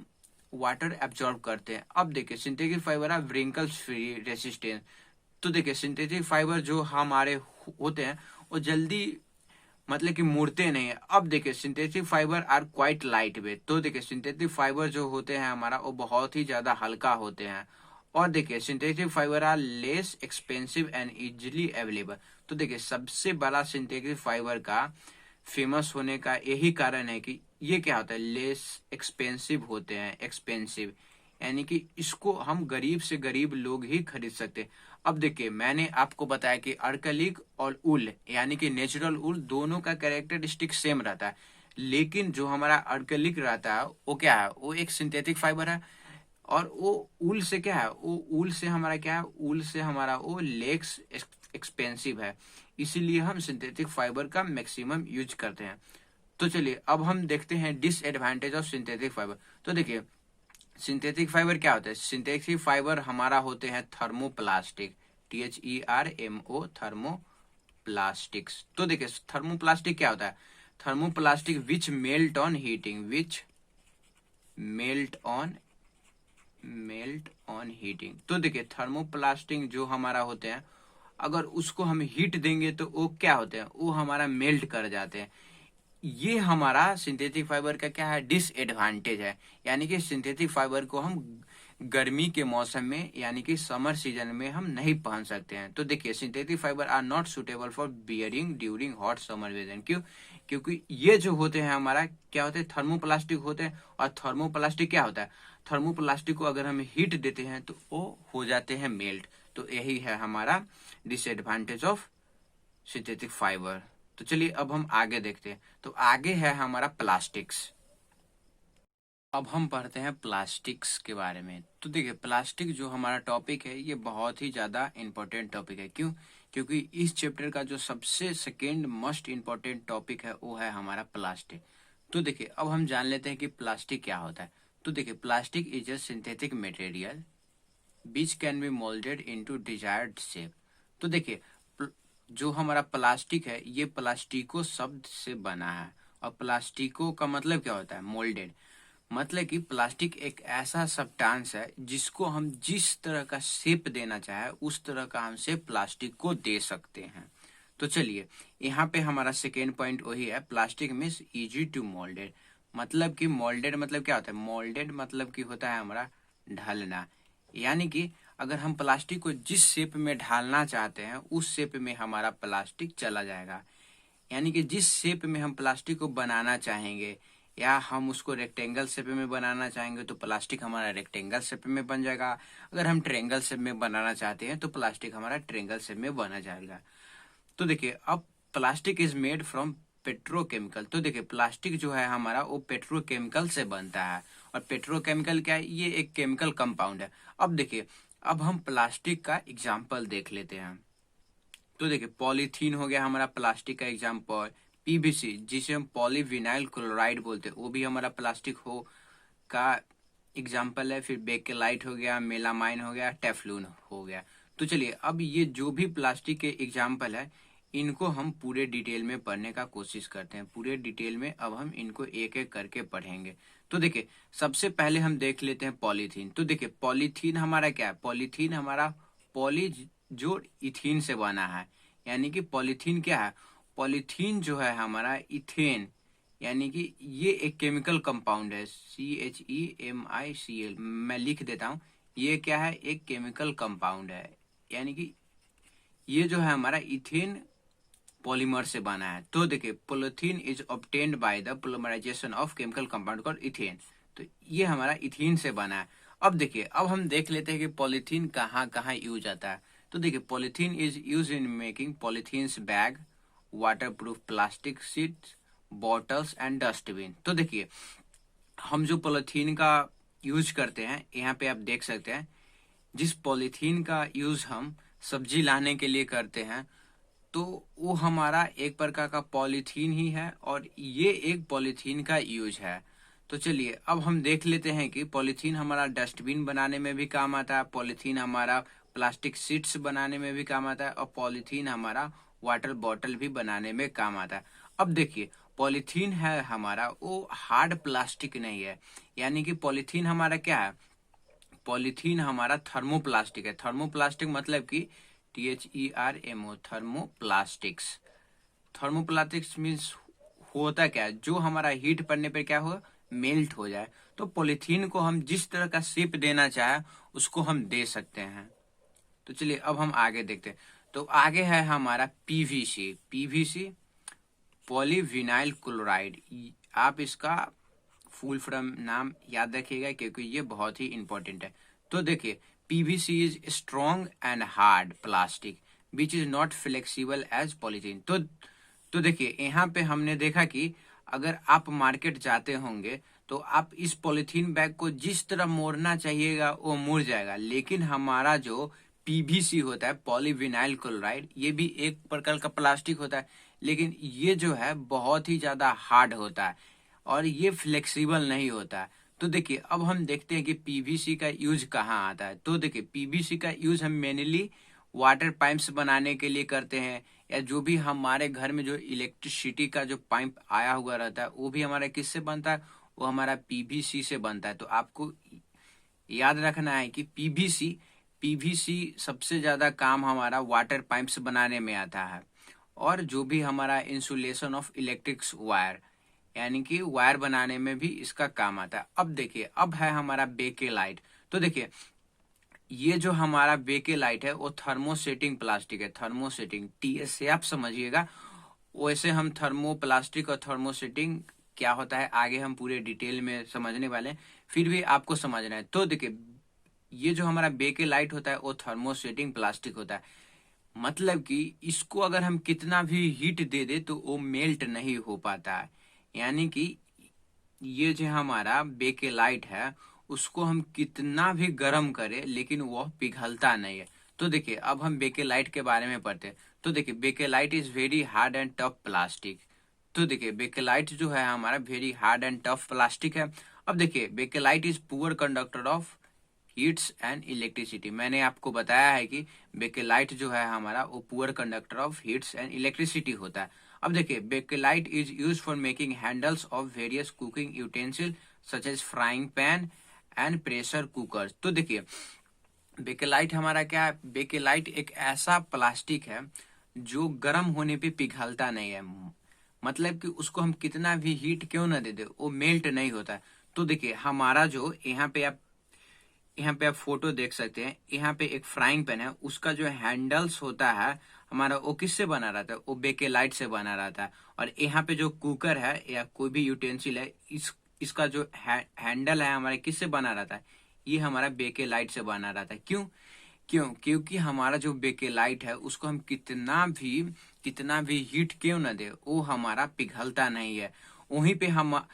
वाटर एब्जॉर्ब करते हैं। अब देखिए, सिंथेटिक फाइबर है व्रिंकल्स फ्री रेसिस्टेंस। तो देखिए, सिंथेटिक फाइबर जो हमारे होते हैं, वो जल्दी मतलब कि मुड़ते नहीं है। अब देखिए, synthetic fibre are quite light weight. तो देखिए, सिंथेटिक फाइबर जो होते हैं हमारा, वो बहुत ही ज्यादा हल्का होते हैं। और देखिए, synthetic fibre are less expensive and easily available. तो देखिए, सबसे बड़ा सिंथेटिक फाइबर का फेमस होने का यही कारण है कि ये क्या होता है? लेस एक्सपेंसिव होते हैं, एक्सपेंसिव, यानी कि इसको हम गरीब से गरीब लोग ही खरीद सकते हैं। अब देखिए, मैंने आपको बताया कि अर्कलिक और उल, यानी कि नेचुरल उल, दोनों का कैरेक्टरिस्टिक सेम रहता है। लेकिन जो हमारा अर्कलिक रहता है, वो क्या है? वो एक सिंथेटिक फाइबर है। और वो ऊल से क्या है? वो ऊल से हमारा क्या है? ऊल से हमारा वो लेक्स एक्सपेंसिव है। इसीलिए हम सिंथेटिक फाइबर का मैक्सिमम यूज करते हैं। तो चलिए, अब हम देखते हैं डिसएडवांटेज ऑफ सिंथेटिक फाइबर। तो देखिए, सिंथेटिक फाइबर क्या होता है? सिंथेटिक फाइबर हमारा होते हैं थर्मोप्लास्टिक, THERMO, थर्मोप्लास्टिक्स। तो देखिए, थर्मोप्लास्टिक क्या होता है? Thermoplastic which melt on heating, which melt on heating. तो देखिए, थर्मोप्लास्टिक जो हमारा होते हैं, अगर उसको हम हीट देंगे तो वो क्या होते हैं? वो हमारा मेल्ट कर जाते हैं। ये हमारा सिंथेटिक फाइबर का क्या है? डिसएडवांटेज है। यानी कि सिंथेटिक फाइबर को हम गर्मी के मौसम में, यानी कि समर सीजन में हम नहीं पहन सकते हैं। तो देखिए, synthetic fibre are not suitable for wearing during hot summer season. क्यों? क्योंकि ये जो होते हैं हमारा क्या होते हैं? थर्मोप्लास्टिक होते हैं। और थर्मोप्लास्टिक क्या होता है? थर्मोप्लास्टिक को अगर हम हीट देते हैं तो वो हो जाते हैं मेल्ट। तो यही है हमारा डिसएडवांटेज ऑफ सिंथेटिक फाइबर। तो चलिए, अब हम आगे देखते हैं। तो आगे है हमारा प्लास्टिक्स। अब हम पढ़ते हैं प्लास्टिक्स के बारे में। तो देखिए, प्लास्टिक जो हमारा टॉपिक है, ये बहुत ही ज्यादा इंपॉर्टेंट टॉपिक है। क्यों? क्योंकि इस चैप्टर का जो सबसे सेकेंड मोस्ट इंपॉर्टेंट टॉपिक है, वो है हमारा प्लास्टिक। तो देखिए, अब हम जान लेते हैं कि प्लास्टिक क्या होता है। तो देखिए, plastic is a synthetic material which can be moulded into desired shape. तो देखिए, जो हमारा प्लास्टिक है, ये प्लास्टिको शब्द से बना है। और प्लास्टिको का मतलब क्या होता है? मोल्डेड। मतलब कि प्लास्टिक एक ऐसा सब्सटेंस है जिसको हम जिस तरह का शेप देना चाहे, उस तरह का हम शेप प्लास्टिक को दे सकते हैं। तो चलिए, यहाँ पे हमारा सेकेंड पॉइंट वही है, plastic means easy to moulded. मतलब कि मोल्डेड मतलब क्या होता है? मोल्डेड मतलब कि होता है हमारा ढलना। यानी कि अगर हम प्लास्टिक को जिस शेप में ढालना चाहते हैं, उस शेप में हमारा प्लास्टिक चला जाएगा। यानी कि जिस शेप में हम प्लास्टिक को बनाना चाहेंगे, या हम उसको रेक्टेंगल शेप में बनाना चाहेंगे, तो प्लास्टिक हमारा रेक्टेंगल शेप में बन जाएगा। अगर हम ट्रायंगल शेप में बनाना चाहते हैं, तो प्लास्टिक हमारा ट्रायंगल शेप में बना जाएगा। तो देखिए, अब plastic is made from petrochemical. तो देखिए प्लास्टिक जो है हमारा वो पेट्रोकेमिकल से बनता है, और पेट्रोकेमिकल क्या है, ये एक केमिकल कंपाउंड है। अब देखिए, अब हम प्लास्टिक का एग्जाम्पल देख लेते हैं। तो देखिए पॉलीथीन हो गया हमारा प्लास्टिक का एग्जाम्पल, पीवीसी जिसे हम पॉलीविनाइल क्लोराइड बोलते हैं वो भी हमारा प्लास्टिक हो का एग्जाम्पल है। फिर बेकेलाइट हो गया, मेलामाइन हो गया, टेफ्लून हो गया। तो चलिए अब ये जो भी प्लास्टिक के एग्जाम्पल है इनको हम पूरे डिटेल में पढ़ने का कोशिश करते हैं। पूरे डिटेल में अब हम इनको एक एक करके पढ़ेंगे। तो देखिए सबसे पहले हम देख लेते हैं पॉलीथीन। तो देखिए पॉलीथीन हमारा क्या है, पॉलीथीन हमारा पॉली जो इथीन से बना है, यानी कि पॉलीथीन क्या है, पॉलीथीन जो है हमारा इथेन, यानी कि ये एक केमिकल कंपाउंड है, CHEMICL मैं लिख देता हूँ। ये क्या है, एक केमिकल कंपाउंड है, यानी कि ये जो है हमारा इथेन पॉलीमर से बना है। तो देखिए polythene is obtained by the polymerisation of chemical compound called ethene. तो ये हमारा इथेन से बना है। अब देखिए अब हम देख लेते हैं कि पॉलीथीन कहाँ कहाँ यूज आता है। तो देखिए polythene is use in making polythenes bag, waterproof plastic sheets, bottles and dustbin. तो देखिए हम जो पॉलीथीन का यूज करते हैं, यहाँ पे आप देख सकते हैं, जिस पॉलीथीन का यूज हम सब्जी लाने के लिए करते हैं तो वो हमारा एक प्रकार का पॉलीथीन ही है, और ये एक पॉलीथीन का यूज है। तो चलिए अब हम देख लेते हैं कि पॉलीथीन हमारा डस्टबिन बनाने में भी काम आता है, पॉलीथीन हमारा प्लास्टिक शीट्स बनाने में भी काम आता है, और पॉलीथीन हमारा वाटर बॉटल भी बनाने में काम आता है। अब देखिए पॉलीथीन है हमारा वो हार्ड प्लास्टिक नहीं है, यानी कि पॉलीथीन हमारा क्या है, पॉलीथीन हमारा थर्मोप्लास्टिक है। थर्मोप्लास्टिक मतलब कि THERMO, थर्मोप्लास्टिक्स। थर्मोप्लास्टिक्स मीन्स होता क्या है, जो हमारा हीट पड़ने पर क्या हो, मेल्ट हो जाए। तो पॉलीथीन को हम जिस तरह का शेप देना चाहे उसको हम दे सकते हैं। तो चलिए अब हम आगे देखते हैं। तो आगे है हमारा पीवीसी। पीवीसी पॉलीविनाइल क्लोराइड, आप इसका फुल फॉर्म नाम याद रखिएगा क्योंकि ये बहुत ही इंपॉर्टेंट है। तो देखिए PVC is strong and hard plastic which is not flexible as polythene. तो देखिए यहाँ पे हमने देखा कि अगर आप मार्केट जाते होंगे तो आप इस पॉलीथीन बैग को जिस तरह मोड़ना चाहिएगा वो मुड़ जाएगा, लेकिन हमारा जो पीवीसी होता है पॉलीविनाइल क्लोराइड, ये भी एक प्रकार का प्लास्टिक होता है, लेकिन ये जो है बहुत ही ज्यादा हार्ड होता है और ये फ्लेक्सिबल नहीं होता है। तो देखिए अब हम देखते हैं कि पीवीसी का यूज कहाँ आता है। तो देखिए पीवीसी का यूज हम मेनली वाटर पाइप्स बनाने के लिए करते हैं, या जो भी हमारे घर में जो इलेक्ट्रिसिटी का जो पाइप आया हुआ रहता है वो भी हमारा किससे बनता है, वो हमारा पीवीसी से बनता है। तो आपको याद रखना है कि पीवीसी सबसे ज्यादा काम हमारा वाटर पाइप्स बनाने में आता है, और जो भी हमारा इंसुलेशन ऑफ इलेक्ट्रिक्स वायर, यानी कि वायर बनाने में भी इसका काम आता है। अब देखिए अब है हमारा बेकेलाइट। तो देखिए ये जो हमारा बेकेलाइट है वो थर्मोसेटिंग प्लास्टिक है। थर्मोसेटिंग TS से आप समझिएगा, वैसे हम थर्मोप्लास्टिक और थर्मोसेटिंग क्या होता है आगे हम पूरे डिटेल में समझने वाले हैं, फिर भी आपको समझना है। तो देखिए ये जो हमारा बेकेलाइट होता है वो थर्मोसेटिंग प्लास्टिक होता है, मतलब कि इसको अगर हम कितना भी हीट दे दे तो वो मेल्ट नहीं हो पाता है। यानी कि ये जो हमारा बेकेलाइट है उसको हम कितना भी गर्म करें लेकिन वह पिघलता नहीं है। तो देखिए अब हम बेकेलाइट के बारे में पढ़ते हैं। तो देखिए bakelite is very hard and tough plastic. तो देखिए बेकेलाइट जो है हमारा very hard and tough plastic है। अब देखिए bakelite is poor conductor of heats and electricity. मैंने आपको बताया है कि बेकेलाइट जो है हमारा वो poor conductor of heats and electricity होता है। अब देखिए bakelite is use for making handles of various cooking utensil such as frying pan and pressure cooker. तो देखिए बेकेलाइट हमारा क्या है, बेकेलाइट एक ऐसा प्लास्टिक है जो गर्म होने पे पिघलता नहीं है, मतलब कि उसको हम कितना भी हीट क्यों ना दे दे वो मेल्ट नहीं होता है। तो देखिए हमारा जो यहाँ पे आप फोटो देख सकते हैं, यहाँ पे एक फ्राइंग पैन है, उसका जो हैंडल्स होता है हमारा वो किससे बना रहता है, वो बेकेलाइट से बना रहता है। और यहाँ पे जो कुकर है या कोई भी यूटेंसिल है इसका जो हैंडल है हमारे किससे बना रहता है, ये हमारा बेकेलाइट से बना रहता है। क्यों, क्यों? क्योंकि हमारा जो बेकेलाइट है उसको हम कितना भी हीट क्यों ना दे, वो हमारा पिघलता नहीं है। वहीं पे हम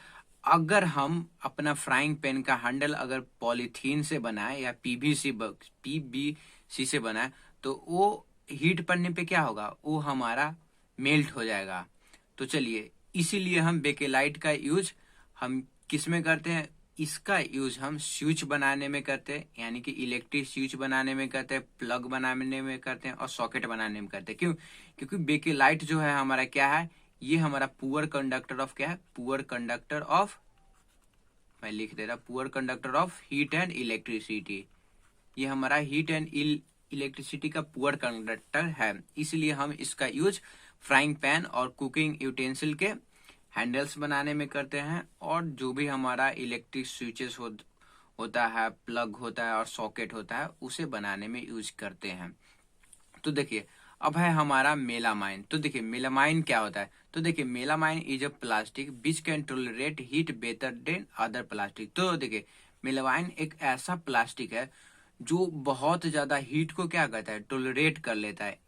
अगर हम अपना फ्राइंग पैन का हैंडल अगर पॉलीथीन से बनाए या पीबीसी से बनाए, तो वो हीट पड़ने पे क्या होगा, वो हमारा मेल्ट हो जाएगा। तो चलिए, इसीलिए हम बेकेलाइट का यूज हम किस में करते हैं, इसका यूज हम स्विच बनाने में करते हैं, यानी कि इलेक्ट्रिक स्विच बनाने में करते हैं, प्लग बनाने में करते हैं और सॉकेट बनाने में करते हैं। क्यों? क्योंकि बेकेलाइट जो है हमारा क्या है, ये हमारा पुअर कंडक्टर ऑफ क्या है, पुअर कंडक्टर ऑफ, मैं लिख दे रहा, poor conductor of heat and electricity. ये हमारा हीट एंड इलेक्ट्रिसिटी का पुअर कंडक्टर है, इसलिए हम इसका यूज फ्राइंग पैन और कुकिंग यूटेंसिल के हैंडल्स बनाने में करते हैं, और जो भी हमारा इलेक्ट्रिक स्विचेस होता है, प्लग होता है और सॉकेट होता है, उसे बनाने में यूज करते हैं। तो देखिए, अब है हमारा मेलामाइन। तो देखिए मेलामाइन क्या होता है, तो देखिए melamine is a plastic which can tolerate heat better than other plastic. तो देखिए मेलामाइन एक ऐसा प्लास्टिक है जो बहुत ज्यादा हीट को क्या करता है, टॉलरेट कर लेता है।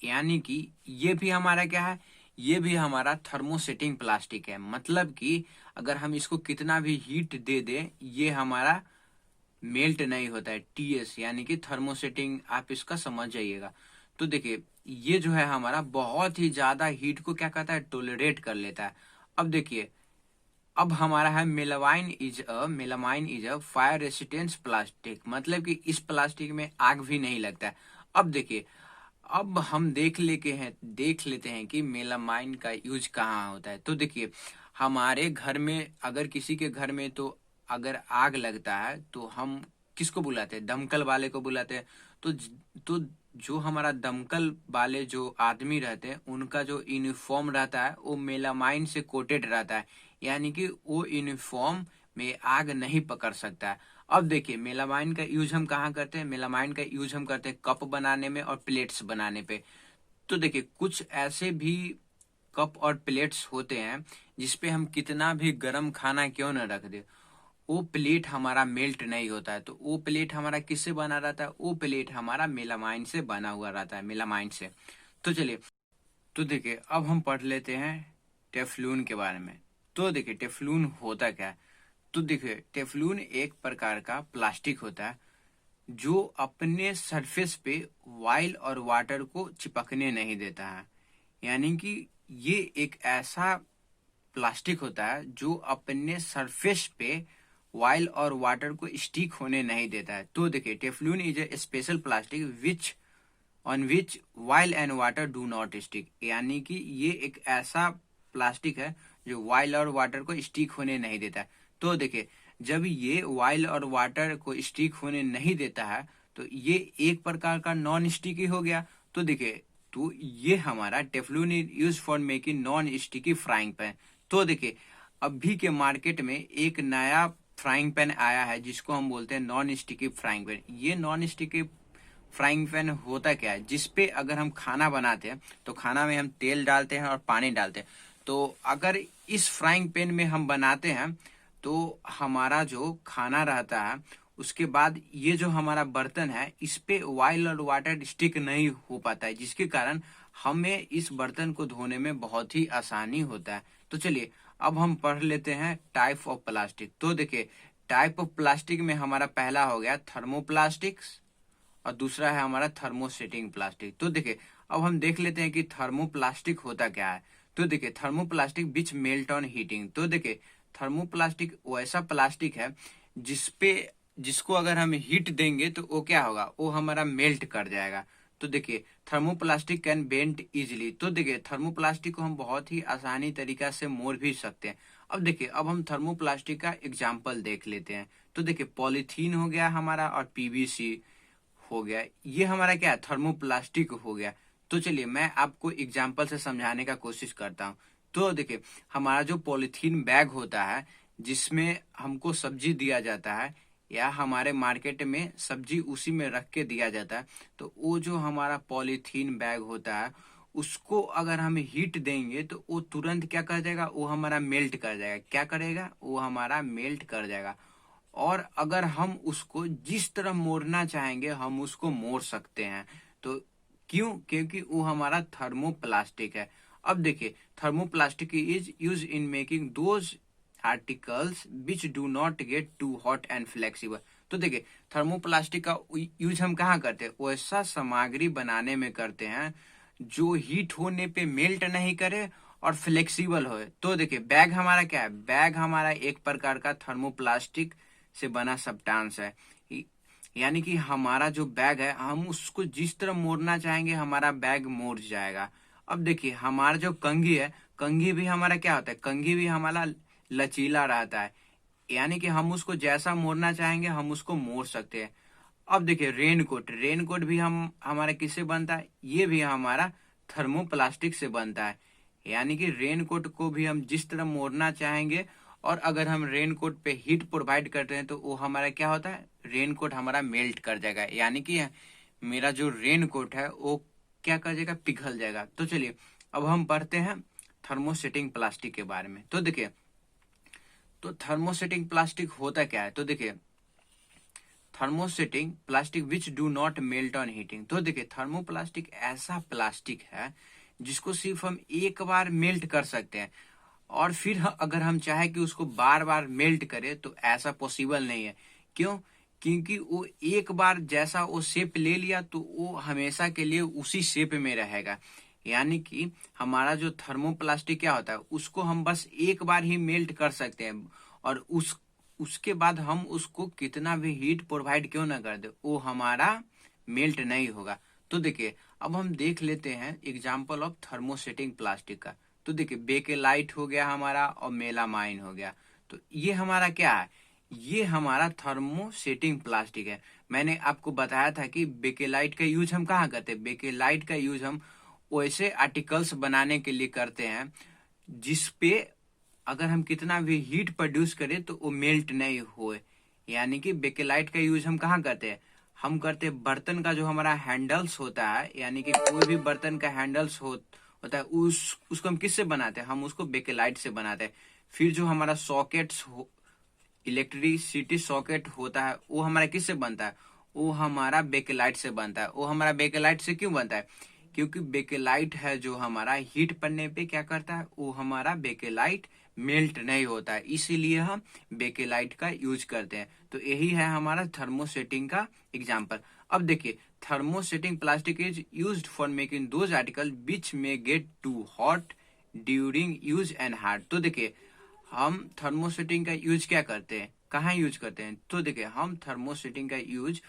यानी कि ये भी हमारा क्या है, ये भी हमारा थर्मोसेटिंग प्लास्टिक है। मतलब कि अगर हम इसको कितना भी हीट दे दें, ये हमारा मेल्ट नहीं होता है। टीएस यानी कि थर्मोसेटिंग, आप इसका समझ जाइएगा। तो देखिए ये जो है हमारा बहुत ही ज्यादा हीट को क्या कहता है, टोलरेट कर लेता है। अब देखिए, अब हमारा है melamine is a fire resistance plastic. मतलब कि इस प्लास्टिक में आग भी नहीं लगता है। अब देखिए, अब हम देख लेते हैं कि मेलामाइन का यूज कहाँ होता है। तो देखिए, हमारे घर में अगर किसी के घर में तो अगर आग लगता है तो हम किसको बुलाते हैं, दमकल वाले को बुलाते हैं। तो तो जो हमारा दमकल वाले जो आदमी रहते हैं, उनका जो यूनिफॉर्म रहता है वो मेलामाइन से कोटेड रहता है, यानी कि वो यूनिफॉर्म में आग नहीं पकड़ सकता है। अब देखिए मेलामाइन का यूज हम कहाँ करते हैं, मेलामाइन का यूज हम करते हैं कप बनाने में और प्लेट्स बनाने पे। तो देखिए कुछ ऐसे भी कप और प्लेट्स होते हैं जिसपे हम कितना भी गर्म खाना क्यों न रख दे, वो प्लेट हमारा मेल्ट नहीं होता है। तो वो प्लेट हमारा किससे बना रहता है, वो प्लेट हमारा मेलामाइन से बना हुआ रहता है, मेलामाइन से। तो चलिए, तो देखिए अब हम पढ़ लेते हैं टेफ्लून के बारे में। तो देखिए टेफ्लून होता क्या है। तो देखिए टेफ्लून एक प्रकार का प्लास्टिक होता है जो अपने सरफेस पे ऑयल और वाटर को चिपकने नहीं देता है। यानी कि ये एक ऐसा प्लास्टिक होता है जो अपने सरफेस पे ऑयल और वाटर को स्टिक होने नहीं देता है। तो देखिए Teflon is a special plastic which on which oil and water do not stick. यानी कि ये एक ऐसा प्लास्टिक है जो ऑयल और वाटर को स्टिक होने नहीं देता है। तो देखिए, जब ये ऑयल और वाटर को स्टिक होने नहीं देता है तो ये एक प्रकार का नॉन स्टिकी हो गया। तो देखिए, तो ये हमारा Teflon is use for making non sticky frying pan. तो देखिए, अभी के मार्केट में एक नया फ्राइंग पैन आया है जिसको हम बोलते हैं नॉन स्टिकी फ्राइंग पैन। ये नॉन स्टिकी फ्राइंग पैन होता क्या है, जिसपे अगर हम खाना बनाते हैं तो खाना में हम तेल डालते हैं और पानी डालते हैं। तो अगर इस फ्राइंग पैन में हम बनाते हैं तो हमारा जो खाना रहता है, उसके बाद ये जो हमारा बर्तन है इस पे ऑयल और वाटर स्टिक नहीं हो पाता है, जिसके कारण हमें इस बर्तन को धोने में बहुत ही आसानी होता है। तो चलिए, अब हम पढ़ लेते हैं टाइप ऑफ प्लास्टिक। तो देखिए, टाइप ऑफ प्लास्टिक में हमारा पहला हो गया थर्मोप्लास्टिक्स और दूसरा है हमारा थर्मोसेटिंग प्लास्टिक। तो देखिए, अब हम देख लेते हैं कि थर्मोप्लास्टिक होता क्या है। तो देखिए, thermoplastic which melt on heating. तो देखिए, थर्मोप्लास्टिक वैसा प्लास्टिक है जिसपे जिसको अगर हम हीट देंगे तो वो क्या होगा, वो हमारा मेल्ट कर जाएगा। तो देखिए, थर्मोप्लास्टिक कैन बेंड इजिली। तो देखिए, थर्मोप्लास्टिक को हम बहुत ही आसानी तरीका से मोड़ भी सकते हैं। अब देखिए, अब हम थर्मोप्लास्टिक का एग्जाम्पल देख लेते हैं। तो देखिए, पॉलीथीन हो गया हमारा और पीवीसी हो गया, ये हमारा क्या है, थर्मोप्लास्टिक हो गया। तो चलिए मैं आपको एग्जाम्पल से समझाने का कोशिश करता हूँ। तो देखिए, हमारा जो पॉलीथीन बैग होता है जिसमें हमको सब्जी दिया जाता है या हमारे मार्केट में सब्जी उसी में रख के दिया जाता है, तो वो जो हमारा पॉलीथीन बैग होता है उसको अगर हम हीट देंगे तो वो तुरंत क्या कर देगा, वो हमारा मेल्ट कर जाएगा। क्या करेगा, वो हमारा मेल्ट कर जाएगा। और अगर हम उसको जिस तरह मोड़ना चाहेंगे हम उसको मोड़ सकते हैं। तो क्यों? क्योंकि वो हमारा थर्मोप्लास्टिक है। अब देखिए, thermoplastic is use in making those articles which do not get too hot and flexible. तो देखिए, थर्मोप्लास्टिक का यूज हम कहाँ करते हैं? वैसा सामग्री बनाने में करते हैं जो हीट होने पे मेल्ट नहीं करे और फ्लेक्सिबल हो। तो देखिए, बैग हमारा क्या है? बैग हमारा एक प्रकार का थर्मोप्लास्टिक से बना सब्सटेंस है। यानी कि हमारा जो बैग है, हम उसको जिस तरह मोड़ना चाहेंगे हमारा बैग मोड़ जाएगा। अब देखिए, हमारा जो कंघी है, कंघी भी हमारा क्या होता है? कंघी भी हमारा लचीला रहता है। यानी कि हम उसको जैसा मोड़ना चाहेंगे हम उसको मोड़ सकते हैं। अब देखिए, रेनकोट, रेनकोट भी हम हमारा किससे बनता है? ये भी हमारा थर्मोप्लास्टिक से बनता है। यानी कि रेनकोट को भी हम जिस तरह मोड़ना चाहेंगे, और अगर हम रेनकोट पे हीट प्रोवाइड करते हैं तो वो हमारा क्या होता है? रेनकोट हमारा मेल्ट कर जाएगा। यानी कि मेरा जो रेनकोट है वो क्या कर जाएगा? पिघल जाएगा। तो चलिए, अब हम पढ़ते हैं थर्मोसेटिंग प्लास्टिक के बारे में। तो देखिए, तो थर्मोसेटिंग प्लास्टिक होता क्या है? तो देखिए, thermosetting plastic which do not melt on heating. तो देखिए, थर्मोप्लास्टिक ऐसा प्लास्टिक है जिसको सिर्फ हम एक बार मेल्ट कर सकते हैं, और फिर अगर हम चाहे कि उसको बार बार मेल्ट करें तो ऐसा पॉसिबल नहीं है। क्यों? क्योंकि वो एक बार जैसा वो शेप ले लिया तो वो हमेशा के लिए उसी शेप में रहेगा। यानी कि हमारा जो थर्मोप्लास्टिक क्या होता है, उसको हम बस एक बार ही मेल्ट कर सकते हैं, और उसके बाद हम उसको कितना भी हीट प्रोवाइड क्यों ना कर दे वो हमारा मेल्ट नहीं होगा। तो देखिए, अब हम देख लेते हैं एग्जाम्पल ऑफ थर्मोसेटिंग प्लास्टिक का। तो देखिए, बेकेलाइट हो गया हमारा और मेलामाइन हो गया। तो ये हमारा क्या है? ये हमारा थर्मोसेटिंग प्लास्टिक है। मैंने आपको बताया था कि बेकेलाइट का यूज हम कहाँ करते हैं? बेकेलाइट का यूज हम वैसे आर्टिकल्स बनाने के लिए करते हैं जिसपे अगर हम कितना भी हीट प्रोड्यूस करें तो वो मेल्ट नहीं होए। यानी कि बेकेलाइट का यूज हम कहाँ करते हैं? हम करते हैं बर्तन का जो हमारा हैंडल्स होता है, यानी कि कोई भी बर्तन का हैंडल्स होता है, उसको हम किससे बनाते हैं? हम उसको बेकेलाइट से बनाते हैं। फिर जो हमारा सॉकेट्स इलेक्ट्रिसिटी सॉकेट होता है वो हमारा किससे बनता है? वो हमारा बेकेलाइट से बनता है। वो हमारा बेकेलाइट से क्यों बनता है? क्योंकि बेकेलाइट है जो हमारा हीट पड़ने पे क्या करता है? वो हमारा बेकेलाइट मेल्ट नहीं होता है, इसीलिए हम बेकेलाइट का यूज करते हैं। तो यही है हमारा थर्मोसेटिंग का एग्जाम्पल। अब देखिए, thermosetting plastic is used for making those article which may get too hot during use and hard. तो देखिए, हम थर्मोसेटिंग का यूज क्या करते हैं? कहाँ यूज करते हैं? तो देखिए, हम थर्मोसेटिंग का यूज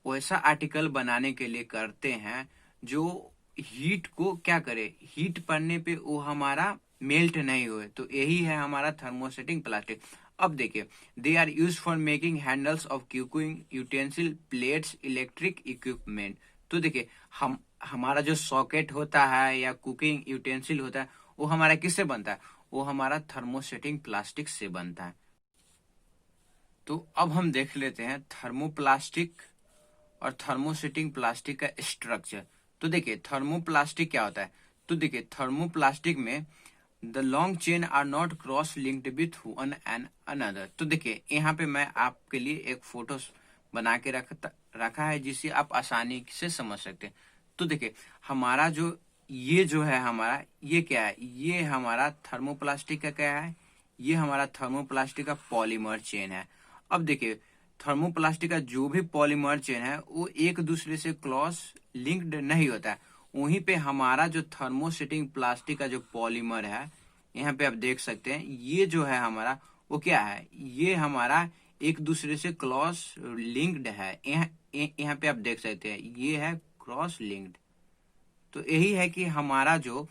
वैसा आर्टिकल बनाने के लिए करते हैं जो हीट को क्या करे? हीट पड़ने पे वो हमारा मेल्ट नहीं हुए। तो यही है हमारा थर्मोसेटिंग प्लास्टिक। अब देखिए, they are use for making handles of cooking utensil, plates, electric equipment. तो देखिए, हम हमारा जो सॉकेट होता है या कुकिंग यूटेंसिल होता है वो हमारा किससे बनता है? वो हमारा थर्मोसेटिंग प्लास्टिक से बनता है। तो अब हम देख लेते हैं थर्मोप्लास्टिक और थर्मोसेटिंग प्लास्टिक का स्ट्रक्चर। तो देखिए, थर्मोप्लास्टिक क्या होता है? तो देखिए, थर्मोप्लास्टिक में the long chain are not cross linked with one and another. तो देखिए, यहाँ पे मैं आपके लिए एक फोटो बना के रखा है जिसे आप आसानी से समझ सकते हैं। तो देखिए, हमारा जो ये जो है हमारा, ये क्या है? ये हमारा थर्मोप्लास्टिक का क्या है? ये हमारा थर्मोप्लास्टिक का पॉलीमर चेन है। अब देखिए, थर्मोप्लास्टिक का जो भी पॉलीमर चेन है वो एक दूसरे से क्रॉस लिंक्ड नहीं होता है। वहीं पे हमारा जो थर्मोसेटिंग प्लास्टिक का जो पॉलीमर है, यहाँ पे आप देख सकते हैं, ये जो है हमारा वो क्या है? ये हमारा एक दूसरे से क्रॉस लिंक्ड है। यहाँ पे आप देख सकते हैं, ये है क्रॉस लिंक्ड। तो यही है कि हमारा जो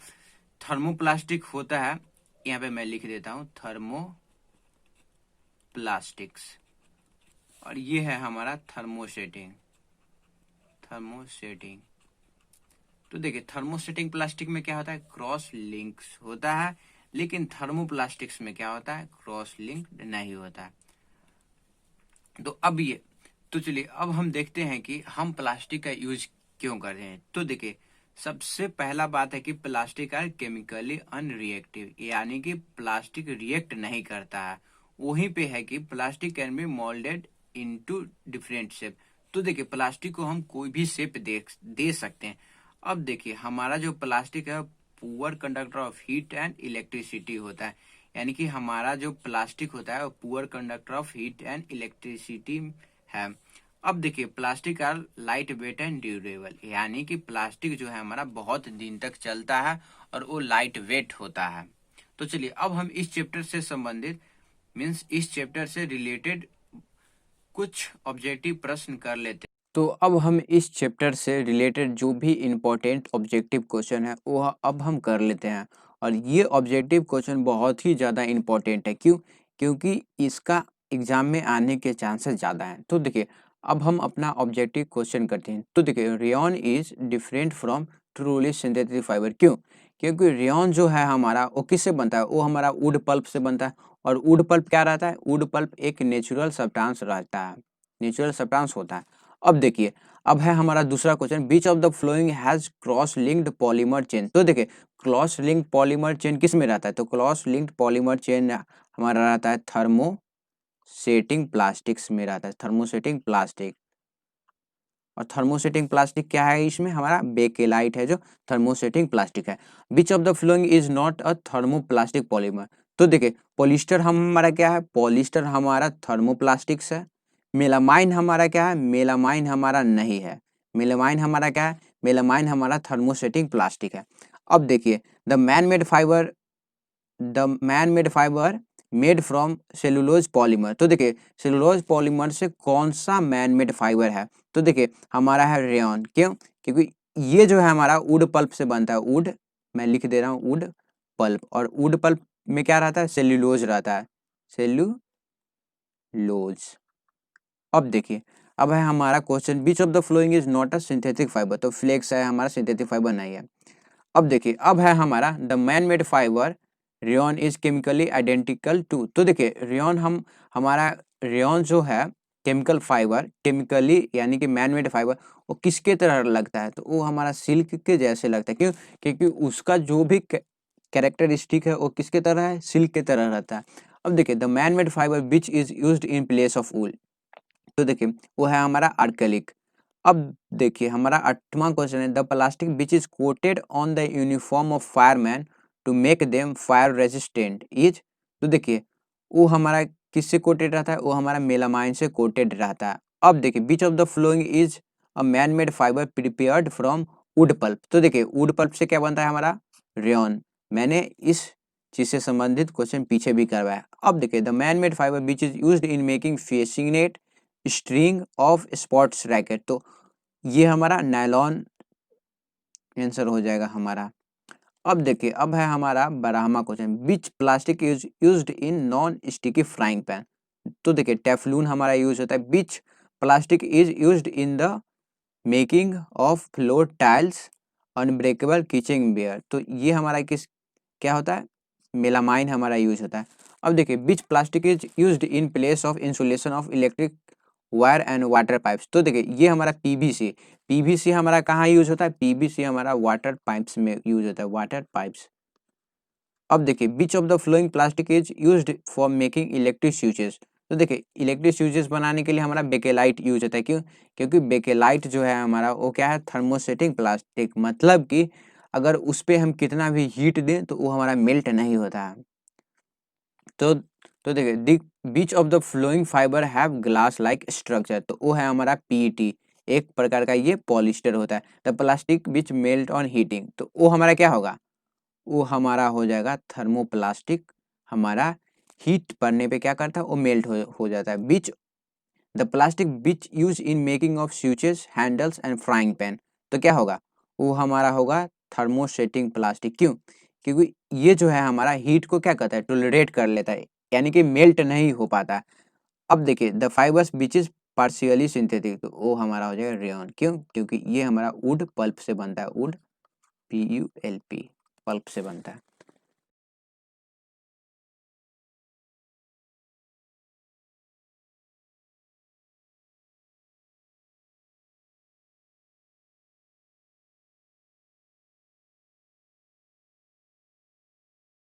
थर्मोप्लास्टिक होता है, यहाँ पे मैं लिख देता हूँ थर्मोप्लास्टिक्स, और ये है हमारा थर्मोसेटिंग। तो देखिए, थर्मोसेटिंग प्लास्टिक में क्या होता है? क्रॉस लिंक्स होता है, लेकिन थर्मोप्लास्टिक्स में क्या होता है? क्रॉस लिंक नहीं होता है। तो चलिए, अब हम देखते हैं कि हम प्लास्टिक का यूज क्यों कर रहे हैं। तो देखिए, सबसे पहला बात है कि प्लास्टिक आर केमिकली अनरिएक्टिव, यानी कि प्लास्टिक रिएक्ट नहीं करता है, वहीं पे है कि plastic can be moulded into different shape. तो देखिए प्लास्टिक को हम कोई भी शेप दे सकते हैं। अब देखिए हमारा जो प्लास्टिक है poor conductor of heat and electricity होता है, यानी कि हमारा जो प्लास्टिक होता है वो poor conductor of heat and electricity है। अब देखिए plastic are light weight and durable, यानी कि प्लास्टिक जो है हमारा बहुत दिन तक चलता है और वो लाइट वेट होता है। तो चलिए अब हम इस चैप्टर से संबंधित मीन्स इस चैप्टर से रिलेटेड कुछ ऑब्जेक्टिव प्रश्न कर लेते हैं। तो अब हम इस चैप्टर से रिलेटेड जो भी इम्पोर्टेंट ऑब्जेक्टिव क्वेश्चन है वो अब हम कर लेते हैं। और ये ऑब्जेक्टिव क्वेश्चन बहुत ही ज़्यादा इम्पोर्टेंट है। क्यों? क्योंकि इसका एग्जाम में आने के चांसेस ज़्यादा हैं। तो देखिए अब हम अपना ऑब्जेक्टिव क्वेश्चन करते हैं। तो देखिए rayon is different from truly synthetic fibre. क्यों? क्योंकि रेयॉन जो है हमारा वो किससे बनता है? वो हमारा वुड पल्प से बनता है। और वुड पल्प क्या रहता है? वुड पल्प एक नेचुरल सब्सटेंस रहता है, नेचुरल सब्सटेंस होता है। अब देखिए अब है हमारा दूसरा question, beach of the flowing has cross linked polymer chain. तो देखिए क्रॉस लिंक्ड पॉलीमर चेन किस में रहता है? तो क्रॉस लिंक्ड पॉलीमर चेन हमारा रहता है थर्मोसेटिंग प्लास्टिक्स में रहता है, थर्मोसेटिंग प्लास्टिक। और थर्मोसेटिंग प्लास्टिक क्या है? इसमें हमारा बेकेलाइट है जो थर्मोसेटिंग प्लास्टिक है। Which of the following is not a thermoplastic polymer. तो देखिए पॉलिस्टर हमारा क्या है? पॉलिस्टर हमारा थर्मोप्लास्टिक्स है। मेलामाइन हमारा क्या है? मेलामाइन हमारा नहीं है। मेलामाइन हमारा क्या है? मेलामाइन हमारा थर्मोसेटिंग प्लास्टिक है। अब देखिए the man made fibre made from cellulose polymer. तो देखिए सेलुलोज पॉलीमर से कौन सा मैन मेड फाइबर है? तो देखिए हमारा है रेयॉन। क्यों? क्योंकि ये जो है हमारा वुड पल्प से बनता है। वुड, मैं लिख दे रहा हूँ वुड पल्प। और वुड पल्प में क्या रहता है? सेल्यूलोज रहता है, सेल्यूलोज। अब देखिए अब है हमारा question, beach of the following is not a synthetic fibre. तो फ्लेक्स है हमारा, सिंथेटिक फाइबर नहीं है। अब देखिए अब है हमारा the man made fibre rayon is chemically identical to. तो देखिए रेयॉन हमारा रेयॉन जो है केमिकल फाइबर, केमिकली यानी कि मैन मेड फाइबर, वो किसके तरह लगता है? तो वो हमारा सिल्क के जैसे लगता है। क्यों? क्योंकि उसका जो भी कैरेक्टरिस्टिक है वो किसके तरह है? सिल्क के तरह रहता है। अब देखिए the man made fibre which is used in place of wool. तो देखिए वो है हमारा आर्केलिक। अब देखिए हमारा 8वां क्वेश्चन है, the plastic which is coated on the uniform of fireman to make them fire resistant is. तो देखिए वो हमारा किससे कोटेड रहता है? वो हमारा मेलामाइन से कोटेड रहता है। अब देखिए which of the following is a man made fibre prepared from wood pulp. तो देखिए वुड पल्प से क्या बनता है हमारा? रेयॉन। मैंने इस चीज से संबंधित क्वेश्चन पीछे भी करवाया। अब देखिए the man made fibre which is used in making fishing net, string of sports racket. तो ये हमारा नायलॉन आंसर हो जाएगा हमारा। अब देखिए अब है हमारा 12वां question, which plastic is used in non sticky frying pan. तो देखिए टेफलून हमारा यूज होता है। Which plastic is used in the making of floor tiles unbreakable kitchen ware. तो ये हमारा किस क्या होता है? मेलामाइन हमारा यूज होता है। अब देखिए which plastic is used in place of insulation of electric wire and water pipes. तो देखिए ये हमारा पीवीसी, पीवीसी हमारा कहाँ यूज होता है? पीवीसी हमारा वाटर पाइप्स में यूज होता है, वाटर पाइप्स। अब देखिए which of the flowing plastic is used for making electric switches. तो देखिए इलेक्ट्रिक स्विचेस बनाने के लिए हमारा बेकेलाइट यूज होता है। क्यों? क्योंकि बेकेलाइट जो है हमारा वो क्या है? थर्मोसेटिंग प्लास्टिक, मतलब कि अगर उस पर हम कितना भी हीट दें तो वो हमारा मेल्ट नहीं होता है। तो तो देखिए the which of the following fibre have glass like structure. तो वो है हमारा पीईटी, एक प्रकार का ये पॉलिस्टर होता है। The plastic which melt on heating. तो वो हमारा क्या होगा? वो हमारा हो जाएगा थर्मोप्लास्टिक। हमारा हीट पड़ने पे क्या करता है? वो मेल्ट हो जाता है। Which the plastic which use in making of switches, handles and frying pan. तो क्या होगा? वो हमारा होगा थर्मोसेटिंग प्लास्टिक। क्यों? क्योंकि ये जो है हमारा हीट को क्या करता है? टोलरेट कर लेता है, यानी कि मेल्ट नहीं हो पाता है। अब देखिए the fibres which is partially synthetic. तो वो हमारा हो जाएगा रेयॉन। क्यों? क्योंकि ये हमारा वुड पल्प से बनता है, वुड PULP पल्प से बनता है।